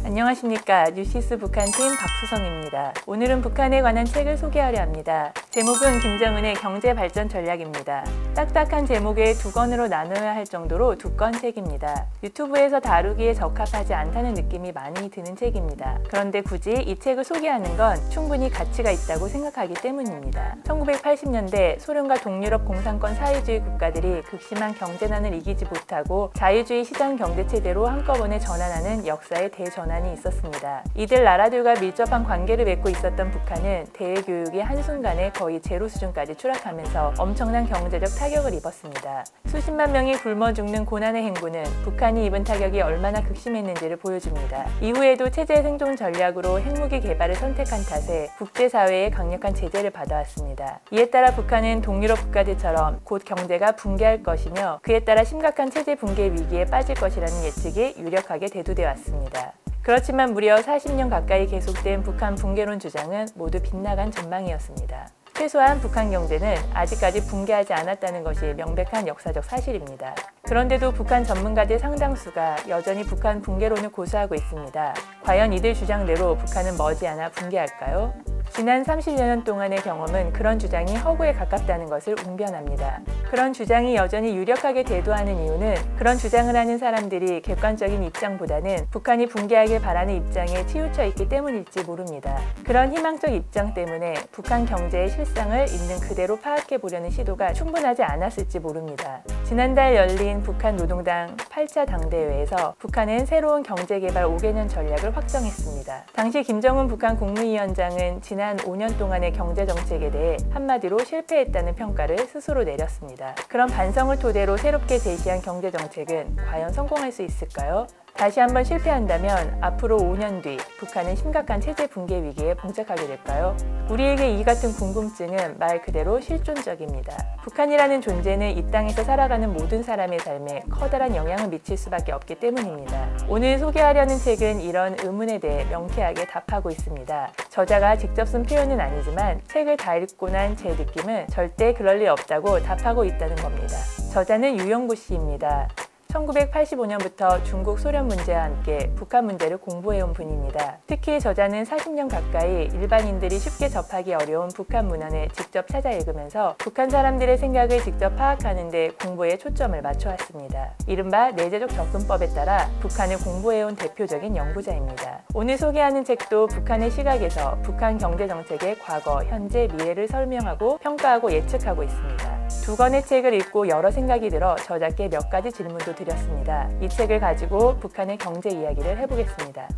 안녕하십니까. 뉴시스 북한팀 박수성입니다. 오늘은 북한에 관한 책을 소개하려 합니다. 제목은 김정은의 경제발전 전략입니다. 딱딱한 제목에 두 권으로 나눠야 할 정도로 두꺼운 책입니다. 유튜브에서 다루기에 적합하지 않다는 느낌이 많이 드는 책입니다. 그런데 굳이 이 책을 소개하는 건 충분히 가치가 있다고 생각하기 때문입니다. 1980년대 소련과 동유럽 공산권 사회주의 국가들이 극심한 경제난을 이기지 못하고 자유주의 시장 경제 체제로 한꺼번에 전환하는 역사의 대전환이 있었습니다. 이들 나라들과 밀접한 관계를 맺고 있었던 북한은 대외교육이 한순간에 거의 제로 수준까지 추락하면서 엄청난 경제적 타격을 입었습니다. 수십만 명이 굶어 죽는 고난의 행군은 북한이 입은 타격이 얼마나 극심했는지를 보여줍니다. 이후에도 체제 생존 전략으로 핵무기 개발을 선택한 탓에 국제사회의 강력한 제재를 받아왔습니다. 이에 따라 북한은 동유럽 국가들처럼 곧 경제가 붕괴할 것이며 그에 따라 심각한 체제 붕괴 위기에 빠질 것이라는 예측이 유력하게 대두되어 왔습니다. 그렇지만 무려 40년 가까이 계속된 북한 붕괴론 주장은 모두 빗나간 전망이었습니다. 최소한 북한 경제는 아직까지 붕괴하지 않았다는 것이 명백한 역사적 사실입니다. 그런데도 북한 전문가들 상당수가 여전히 북한 붕괴론을 고수하고 있습니다. 과연 이들 주장대로 북한은 머지않아 붕괴할까요? 지난 30여 년 동안의 경험은 그런 주장이 허구에 가깝다는 것을 웅변합니다. 그런 주장이 여전히 유력하게 대두하는 이유는 그런 주장을 하는 사람들이 객관적인 입장보다는 북한이 붕괴하길 바라는 입장에 치우쳐 있기 때문일지 모릅니다. 그런 희망적 입장 때문에 북한 경제의 실상을 있는 그대로 파악해 보려는 시도가 충분하지 않았을지 모릅니다. 지난달 열린 북한 노동당 8차 당대회에서 북한은 새로운 경제개발 5개년 전략을 확정했습니다. 당시 김정은 북한 국무위원장은 지난 5년 동안의 경제정책에 대해 한마디로 실패했다는 평가를 스스로 내렸습니다. 그런 반성을 토대로 새롭게 제시한 경제정책은 과연 성공할 수 있을까요? 다시 한번 실패한다면 앞으로 5년 뒤 북한은 심각한 체제 붕괴 위기에 봉착하게 될까요? 우리에게 이 같은 궁금증은 말 그대로 실존적입니다. 북한이라는 존재는 이 땅에서 살아가는 모든 사람의 삶에 커다란 영향을 미칠 수밖에 없기 때문입니다. 오늘 소개하려는 책은 이런 의문에 대해 명쾌하게 답하고 있습니다. 저자가 직접 쓴 표현은 아니지만 책을 다 읽고 난 제 느낌은 절대 그럴 리 없다고 답하고 있다는 겁니다. 저자는 유영구 씨입니다. 1985년부터 중국 소련 문제와 함께 북한 문제를 공부해온 분입니다. 특히 저자는 40년 가까이 일반인들이 쉽게 접하기 어려운 북한 문헌을 직접 찾아 읽으면서 북한 사람들의 생각을 직접 파악하는 데 공부에 초점을 맞춰왔습니다. 이른바 내재적 접근법에 따라 북한을 공부해온 대표적인 연구자입니다. 오늘 소개하는 책도 북한의 시각에서 북한 경제정책의 과거, 현재, 미래를 설명하고 평가하고 예측하고 있습니다. 두 권의 책을 읽고 여러 생각이 들어 저자께 몇 가지 질문도 드렸습니다. 이 책을 가지고 북한의 경제 이야기를 해보겠습니다.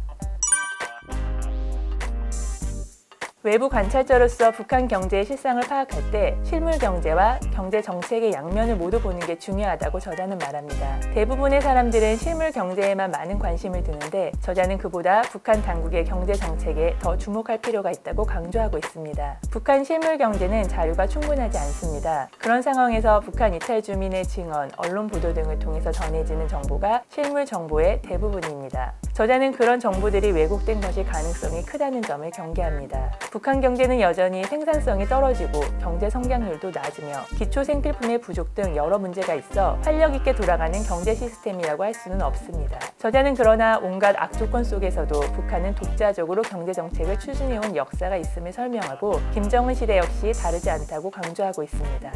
외부 관찰자로서 북한 경제의 실상을 파악할 때 실물 경제와 경제 정책의 양면을 모두 보는 게 중요하다고 저자는 말합니다. 대부분의 사람들은 실물 경제에만 많은 관심을 두는데 저자는 그보다 북한 당국의 경제 정책에 더 주목할 필요가 있다고 강조하고 있습니다. 북한 실물 경제는 자료가 충분하지 않습니다. 그런 상황에서 북한 이탈 주민의 증언, 언론 보도 등을 통해서 전해지는 정보가 실물 정보의 대부분입니다. 저자는 그런 정보들이 왜곡된 것일 가능성이 크다는 점을 경계합니다. 북한 경제는 여전히 생산성이 떨어지고 경제 성장률도 낮으며 기초 생필품의 부족 등 여러 문제가 있어 활력 있게 돌아가는 경제 시스템이라고 할 수는 없습니다. 저자는 그러나 온갖 악조건 속에서도 북한은 독자적으로 경제 정책을 추진해온 역사가 있음을 설명하고 김정은 시대 역시 다르지 않다고 강조하고 있습니다.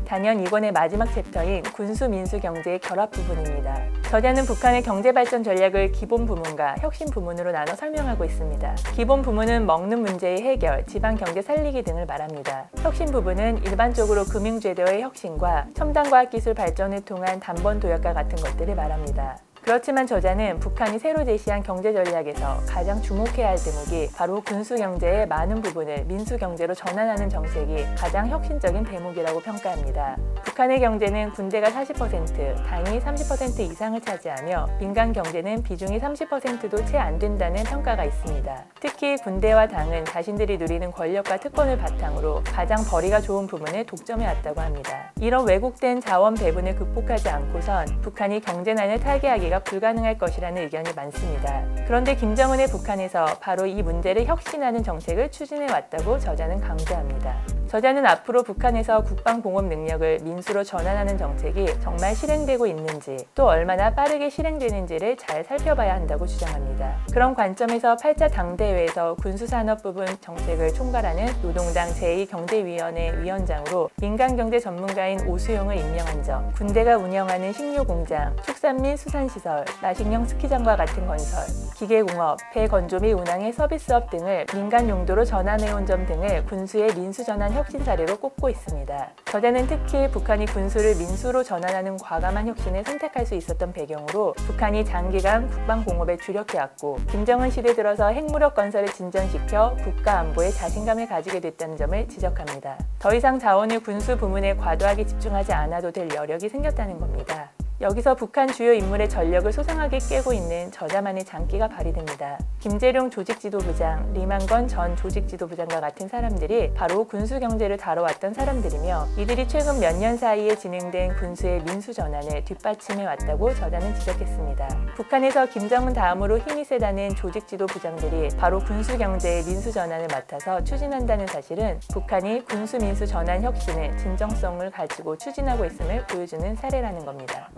단연 2권의 마지막 챕터인 군수 민수 경제의 결합 부분입니다. 저자는 북한의 경제발전 전략을 기본 부문과 혁신 부문으로 나눠 설명하고 있습니다. 기본 부문은 먹는 문제의 해결, 지방 경제 살리기 등을 말합니다. 혁신 부분은 일반적으로 금융제도의 혁신과 첨단과학기술 발전을 통한 단번 도약과 같은 것들을 말합니다. 그렇지만 저자는 북한이 새로 제시한 경제 전략에서 가장 주목해야 할 대목이 바로 군수 경제의 많은 부분을 민수 경제로 전환하는 정책이 가장 혁신적인 대목이라고 평가합니다. 북한의 경제는 군대가 40%, 당이 30% 이상을 차지하며 민간 경제는 비중이 30%도 채 안 된다는 평가가 있습니다. 특히 군대와 당은 자신들이 누리는 권력과 특권을 바탕으로 가장 벌이가 좋은 부분을 독점해왔다고 합니다. 이런 왜곡된 자원 배분을 극복하지 않고선 북한이 경제난을 타개하기가 불가능할 것이라는 의견이 많습니다. 그런데 김정은의 북한에서 바로 이 문제를 혁신하는 정책을 추진해왔다고 저자는 강조합니다. 저자는 앞으로 북한에서 국방공업 능력을 민수로 전환하는 정책이 정말 실행되고 있는지 또 얼마나 빠르게 실행되는지를 잘 살펴봐야 한다고 주장합니다. 그런 관점에서 8차 당대회에서 군수산업 부분 정책을 총괄하는 노동당 제2경제위원회 위원장으로 민간경제 전문가인 오수용을 임명한 점, 군대가 운영하는 식료공장, 축산 및 수산시설, 나식령 스키장과 같은 건설, 기계공업, 배건조 및 운항의 서비스업 등을 민간 용도로 전환해온 점 등을 군수의 민수전환 혁신 사례로 꼽고 있습니다. 저자는 특히 북한이 군수를 민수로 전환하는 과감한 혁신을 선택할 수 있었던 배경으로 북한이 장기간 국방공업에 주력해왔고 김정은 시대 들어서 핵무력 건설을 진전시켜 국가 안보에 자신감을 가지게 됐다는 점을 지적합니다. 더 이상 자원을 군수 부문에 과도하게 집중하지 않아도 될 여력이 생겼다는 겁니다. 여기서 북한 주요 인물의 전력을 소상하게 깨고 있는 저자만의 장기가 발휘됩니다. 김재룡 조직지도부장, 리만건 전 조직지도부장과 같은 사람들이 바로 군수경제를 다뤄왔던 사람들이며 이들이 최근 몇 년 사이에 진행된 군수의 민수 전환을 뒷받침해왔다고 저자는 지적했습니다. 북한에서 김정은 다음으로 힘이 세다는 조직지도부장들이 바로 군수경제의 민수 전환을 맡아서 추진한다는 사실은 북한이 군수민수 전환 혁신을 진정성을 가지고 추진하고 있음을 보여주는 사례라는 겁니다.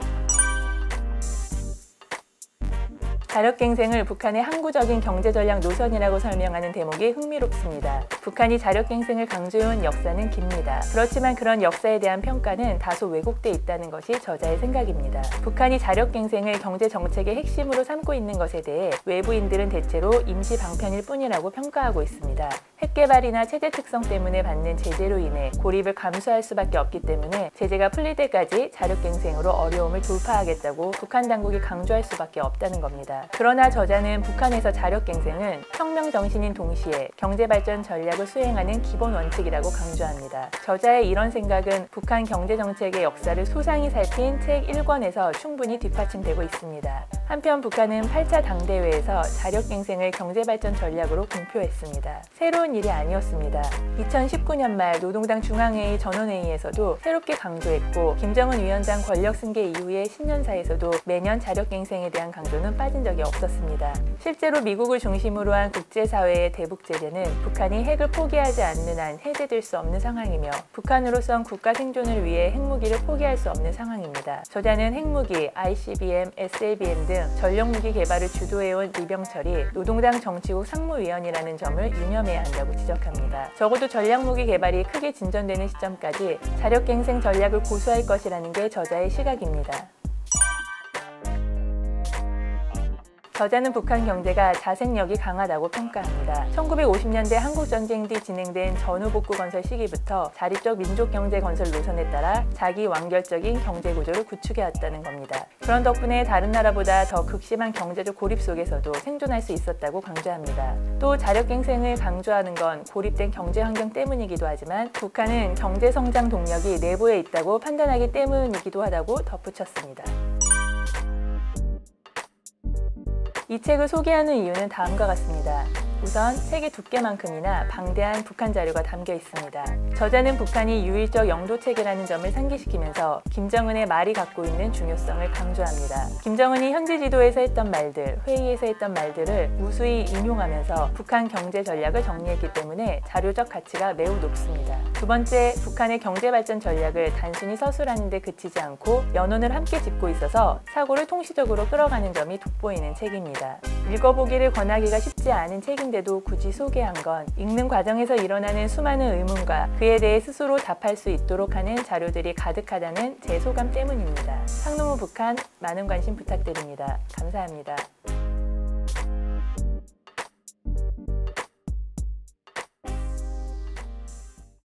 자력갱생을 북한의 항구적인 경제전략 노선이라고 설명하는 대목이 흥미롭습니다. 북한이 자력갱생을 강조해온 역사는 깁니다. 그렇지만 그런 역사에 대한 평가는 다소 왜곡돼 있다는 것이 저자의 생각입니다. 북한이 자력갱생을 경제정책의 핵심으로 삼고 있는 것에 대해 외부인들은 대체로 임시 방편일 뿐이라고 평가하고 있습니다. 핵개발이나 체제 특성 때문에 받는 제재로 인해 고립을 감수할 수밖에 없기 때문에 제재가 풀릴 때까지 자력갱생으로 어려움을 돌파하겠다고 북한 당국이 강조할 수밖에 없다는 겁니다. 그러나 저자는 북한에서 자력갱생은 혁명 정신인 동시에 경제발전 전략을 수행하는 기본 원칙이라고 강조합니다. 저자의 이런 생각은 북한 경제정책의 역사를 소상히 살핀 책 1권에서 충분히 뒷받침되고 있습니다. 한편 북한은 8차 당대회에서 자력갱생을 경제발전 전략으로 공표했습니다. 새로운 일이 아니었습니다. 2019년 말 노동당 중앙회의 전원회의에서도 새롭게 강조했고 김정은 위원장 권력 승계 이후의 신년사에서도 매년 자력갱생에 대한 강조는 빠진 적이 없었습니다. 실제로 미국을 중심으로 한 국제사회의 대북 제재는 북한이 핵을 포기하지 않는 한 해제될 수 없는 상황이며 북한으로선 국가 생존을 위해 핵무기를 포기할 수 없는 상황입니다. 저자는 핵무기, ICBM, SLBM 등 전력무기 개발을 주도해온 리병철이 노동당 정치국 상무위원이라는 점을 유념해야 한다고 지적합니다. 적어도 전략무기 개발이 크게 진전되는 시점까지 자력갱생 전략을 고수할 것이라는 게 저자의 시각입니다. 저자는 북한 경제가 자생력이 강하다고 평가합니다. 1950년대 한국전쟁 뒤 진행된 전후복구 건설 시기부터 자립적 민족경제 건설 노선에 따라 자기 완결적인 경제구조를 구축해왔다는 겁니다. 그런 덕분에 다른 나라보다 더 극심한 경제적 고립 속에서도 생존할 수 있었다고 강조합니다. 또 자력갱생을 강조하는 건 고립된 경제환경 때문이기도 하지만 북한은 경제성장 동력이 내부에 있다고 판단하기 때문이기도 하다고 덧붙였습니다. 이 책을 소개하는 이유는 다음과 같습니다. 우선 책의 두께만큼이나 방대한 북한 자료가 담겨 있습니다. 저자는 북한이 유일적 영도체계라는 점을 상기시키면서 김정은의 말이 갖고 있는 중요성을 강조합니다. 김정은이 현지 지도에서 했던 말들, 회의에서 했던 말들을 무수히 인용하면서 북한 경제 전략을 정리했기 때문에 자료적 가치가 매우 높습니다. 두 번째, 북한의 경제발전 전략을 단순히 서술하는 데 그치지 않고 연원을 함께 짚고 있어서 사고를 통시적으로 끌어가는 점이 돋보이는 책입니다. 읽어보기를 권하기가 쉽지 않은 책인데도 굳이 소개한 건 읽는 과정에서 일어나는 수많은 의문과 그에 대해 스스로 답할 수 있도록 하는 자료들이 가득하다는 제 소감 때문입니다. 상노무 북한 많은 관심 부탁드립니다. 감사합니다.